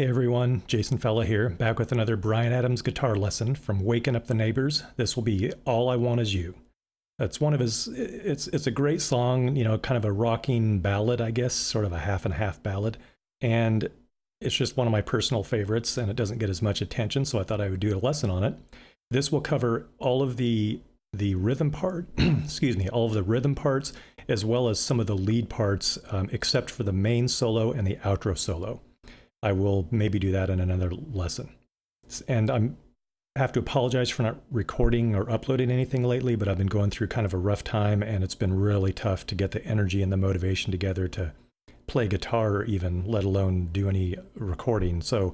Hey everyone, Jason Fella here, back with another Bryan Adams guitar lesson from Waking Up the Neighbors. This will be All I Want Is You. It's one of his, it's a great song, you know, kind of a rocking ballad, I guess, sort of a half and half ballad. And it's just one of my personal favorites and it doesn't get as much attention, so I thought I would do a lesson on it. This will cover all of the rhythm part, excuse me, all of the rhythm parts, as well as some of the lead parts, except for the main solo and the outro solo. I will maybe do that in another lesson. And I have to apologize for not recording or uploading anything lately, but I've been going through kind of a rough time and it's been really tough to get the energy and the motivation together to play guitar or even, let alone do any recording. So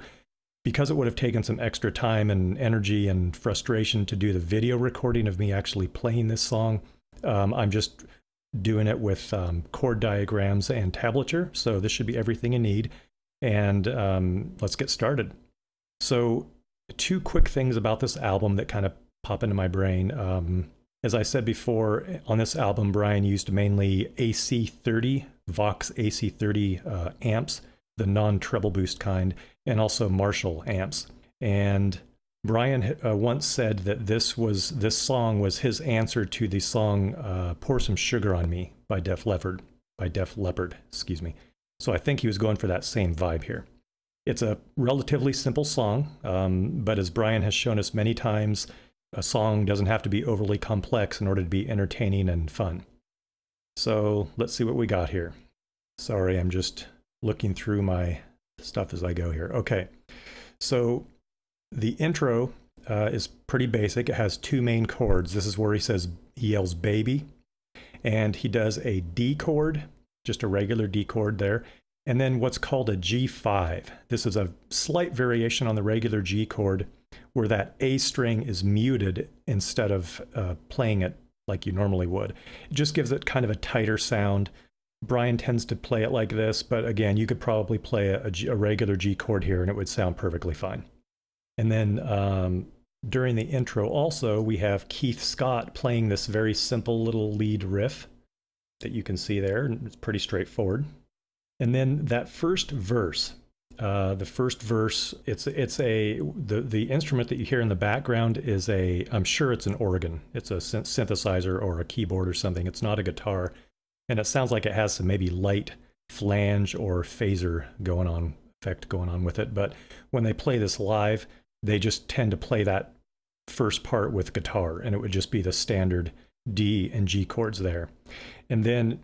because it would have taken some extra time and energy and frustration to do the video recording of me actually playing this song, I'm just doing it with chord diagrams and tablature. So this should be everything you need. And let's get started. So two quick things about this album that kind of pop into my brain. As I said before, on this album, Bryan used mainly AC30, Vox AC30 amps, the non-treble boost kind, and also Marshall amps. And Bryan once said that this song was his answer to the song Pour Some Sugar on Me by Def Leppard, excuse me. So I think he was going for that same vibe here. It's a relatively simple song, but as Bryan has shown us many times, a song doesn't have to be overly complex in order to be entertaining and fun. So let's see what we got here. Sorry, I'm just looking through my stuff as I go here. Okay, so the intro is pretty basic. It has two main chords. This is where he yells baby, and he does a D chord, just a regular D chord there, and then what's called a G5. This is a slight variation on the regular G chord where that A string is muted instead of playing it like you normally would. It just gives it kind of a tighter sound. Bryan tends to play it like this, but again, you could probably play a regular G chord here and it would sound perfectly fine. And then during the intro also, we have Keith Scott playing this very simple little lead riff that you can see there. It's pretty straightforward. And then that first verse, the instrument that you hear in the background is I'm sure it's an organ. It's a synthesizer or a keyboard or something. It's not a guitar. And it sounds like it has some maybe light flange or phaser effect going on with it. But when they play this live, they just tend to play that first part with guitar, and it would just be the standard D and G chords there. And then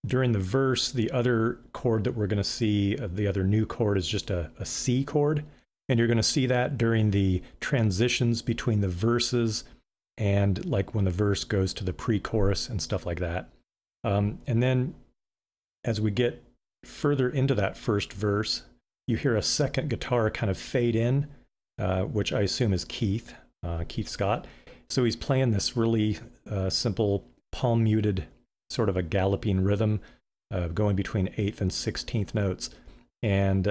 during the verse, the other chord that we're going to see, the other new chord, is just a C chord. And you're going to see that during the transitions between the verses and like when the verse goes to the pre-chorus and stuff like that. And then as we get further into that first verse, you hear a second guitar kind of fade in, which I assume is Keith Scott. So he's playing this really simple palm muted sort of a galloping rhythm going between 8th and 16th notes. And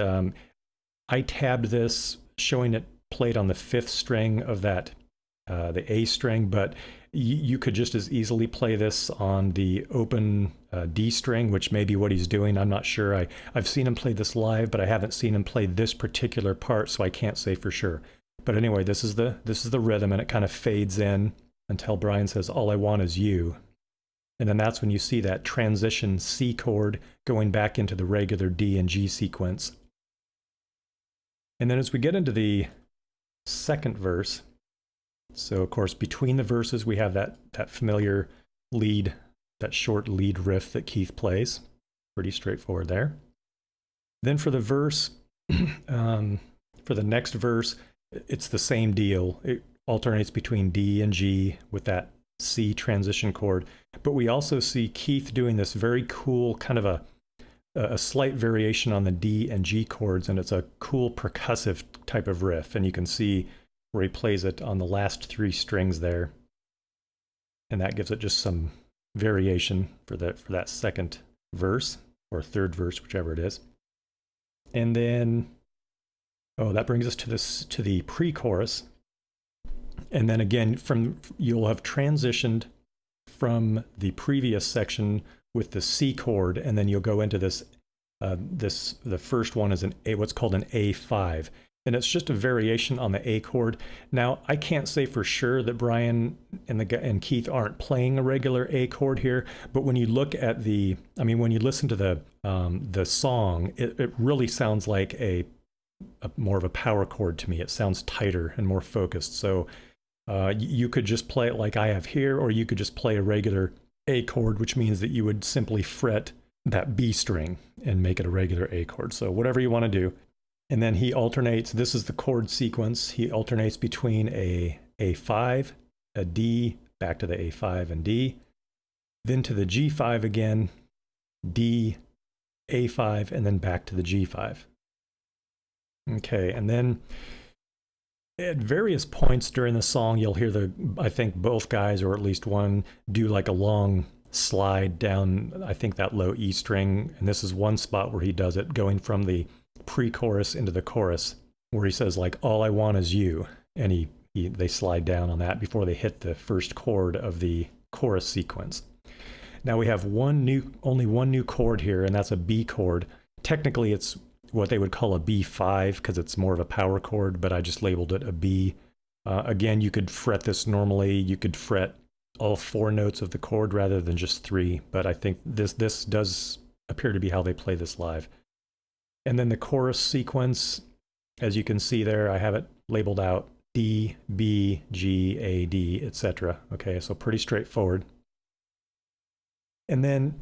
I tabbed this, showing it played on the 5th string of that, the A string, but you could just as easily play this on the open D string, which may be what he's doing. I'm not sure. I've seen him play this live, but I haven't seen him play this particular part, so I can't say for sure. But anyway, this is the rhythm, and it kind of fades in until Bryan says, "All I want is you." And then that's when you see that transition C chord going back into the regular D and G sequence. And then as we get into the second verse, so of course between the verses we have that familiar lead, that short lead riff that Keith plays. Pretty straightforward there. Then for the verse, for the next verse, it's the same deal. It alternates between D and G with that C transition chord. But we also see Keith doing this very cool kind of a slight variation on the D and G chords, and it's a cool percussive type of riff. And you can see where he plays it on the last 3 strings there. And that gives it just some variation for that second verse, or third verse, whichever it is. And then that brings us to the pre-chorus. And then again, you'll have transitioned from the previous section with the C chord, and then you'll go into this The first one is what's called an A5, and it's just a variation on the A chord. Now, I can't say for sure that Bryan and Keith aren't playing a regular A chord here, but when you look at when you listen to the song, it really sounds like a more of a power chord to me. It sounds tighter and more focused. So you could just play it like I have here, or you could just play a regular A chord, which means that you would simply fret that B string and make it a regular A chord. So whatever you want to do. And then he alternates, this is the chord sequence. He alternates between a A5, a D, back to the A5 and D, then to the G5 again, D, A5, and then back to the G5. Okay, and then at various points during the song, you'll hear I think both guys, or at least one, do like a long slide down, I think, that low E string. And this is one spot where he does it, going from the pre-chorus into the chorus, where he says like, all I want is you. And they slide down on that before they hit the first chord of the chorus sequence. Now we have only one new chord here, and that's a B chord. Technically, it's what they would call a B5 because it's more of a power chord, but I just labeled it a B. Again, you could fret this normally. You could fret all 4 notes of the chord rather than just 3, but I think this does appear to be how they play this live. And then the chorus sequence, as you can see there, I have it labeled out D, B, G, A, D, etc. Okay, so pretty straightforward. And then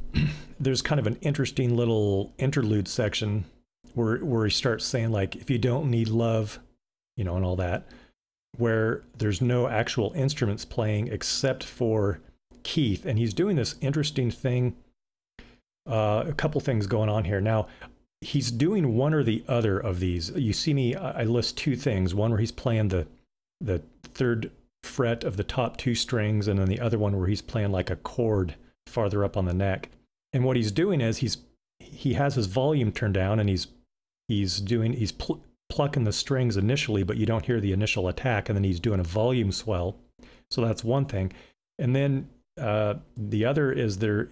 there's kind of an interesting little interlude section where he starts saying like, if you don't need love, and all that, where there's no actual instruments playing except for Keith. And he's doing this interesting thing, a couple things going on here. Now, he's doing one or the other of these. You see me, I list 2 things. One where he's playing the 3rd fret of the top 2 strings, and then the other one where he's playing like a chord farther up on the neck. And what he's doing is he has his volume turned down, and he's plucking the strings initially, but you don't hear the initial attack, and then he's doing a volume swell. So that's one thing. And then the other is they're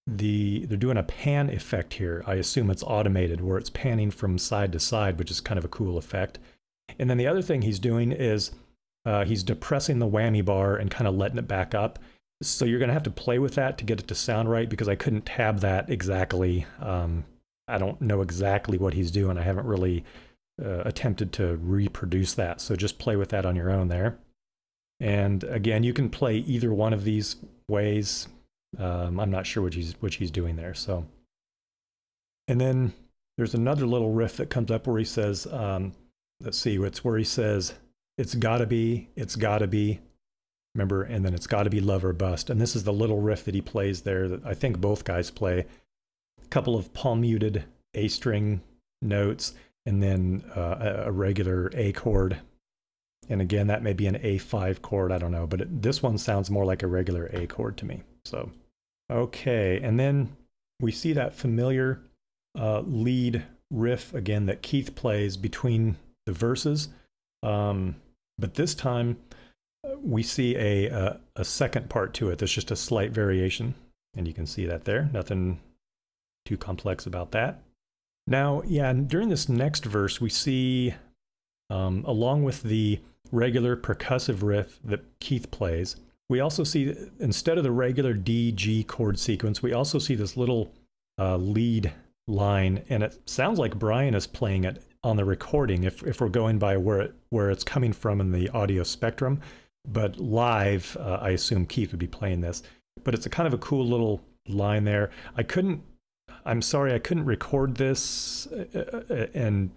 doing a pan effect here. I assume it's automated, where it's panning from side to side, which is kind of a cool effect. And then the other thing he's doing is he's depressing the whammy bar and kind of letting it back up. So you're going to have to play with that to get it to sound right, because I couldn't tab that exactly. I don't know exactly what he's doing. I haven't really attempted to reproduce that. So just play with that on your own there. And again, you can play either one of these ways. I'm not sure what he's doing there. So, and then there's another little riff that comes up where he says, let's see, it's where he says, it's gotta be. Remember, and then it's gotta be love or bust. And this is the little riff that he plays there that I think both guys play. A couple of palm muted A string notes, and then a regular A chord. And again, that may be an A5 chord, I don't know, but this one sounds more like a regular A chord to me. So, okay, and then we see that familiar lead riff again that Keith plays between the verses, but this time we see a second part to it. There's just a slight variation, and you can see that there. Nothing too complex about that. Now, yeah, and during this next verse, we see, along with the regular percussive riff that Keith plays, we also see, instead of the regular D, G chord sequence, we also see this little lead line, and it sounds like Bryan is playing it on the recording if we're going by where it's coming from in the audio spectrum. But live, I assume Keith would be playing this. But it's a kind of a cool little line there. I'm sorry, I couldn't record this, and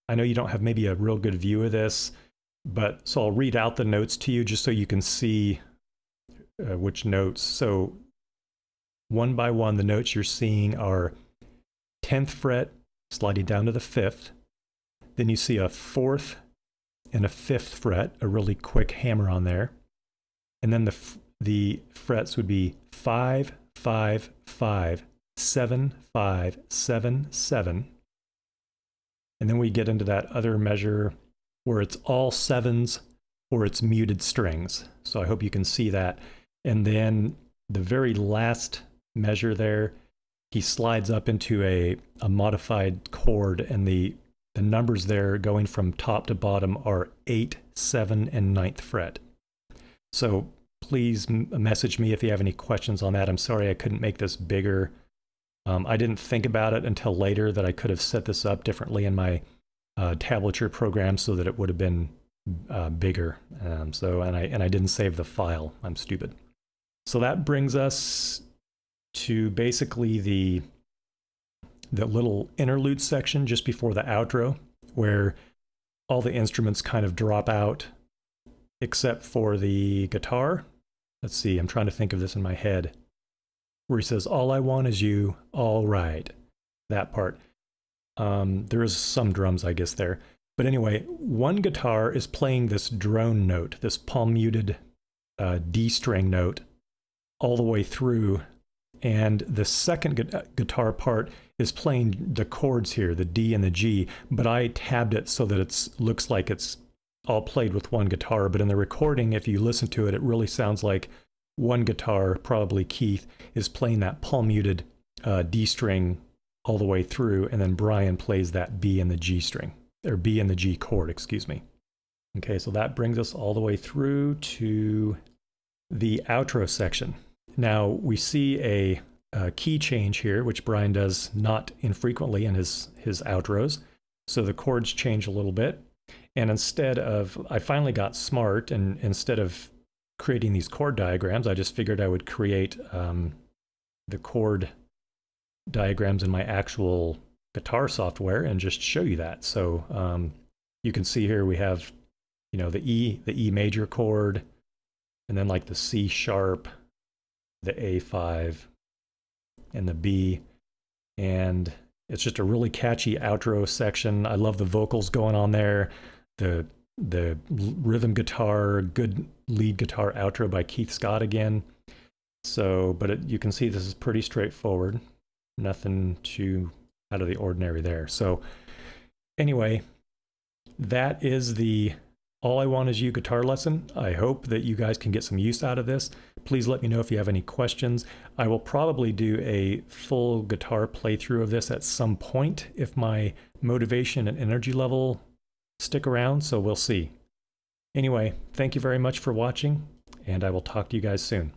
I know you don't have maybe a real good view of this, but so I'll read out the notes to you just so you can see which notes. So one by one, the notes you're seeing are 10th fret sliding down to the 5th. Then you see a 4th and a 5th fret, a really quick hammer on there. And then the frets would be 5, 5, 5, 7, 5, 7, 7. And then we get into that other measure where it's all 7s or it's muted strings. So I hope you can see that. And then the very last measure there he slides up into a modified chord, and the numbers there going from top to bottom are 8, 7, and 9th fret. So please message me if you have any questions on that. I'm sorry I couldn't make this bigger. I didn't think about it until later that I could have set this up differently in my tablature program so that it would have been bigger. And I didn't save the file. I'm stupid. So that brings us to basically the little interlude section just before the outro, where all the instruments kind of drop out except for the guitar. Let's see, I'm trying to think of this in my head, where he says, "All I want is you, all right." That part. There is some drums, I guess, there. But anyway, one guitar is playing this drone note, this palm muted D string note, all the way through. And the second guitar part is playing the chords here, the D and the G, but I tabbed it so that it looks like it's all played with one guitar. But in the recording, if you listen to it, it really sounds like one guitar, probably Keith, is playing that palm muted D string all the way through, and then Bryan plays that B and the G string, or B and the G chord, excuse me. Okay, so that brings us all the way through to the outro section. Now we see a key change here, which Bryan does not infrequently in his outros. So the chords change a little bit. And I finally got smart, and instead of creating these chord diagrams, I just figured I would create the chord diagrams in my actual guitar software and just show you that. So you can see here we have, the E major chord, and then like the C sharp, the A5, and the B. And it's just a really catchy outro section. I love the vocals going on there. The rhythm guitar, good lead guitar outro by Keith Scott again. So, but you can see this is pretty straightforward. Nothing too out of the ordinary there. So anyway, that is the All I Want Is You guitar lesson. I hope that you guys can get some use out of this. Please let me know if you have any questions. I will probably do a full guitar playthrough of this at some point if my motivation and energy level stick around, so we'll see. Anyway, thank you very much for watching, and I will talk to you guys soon.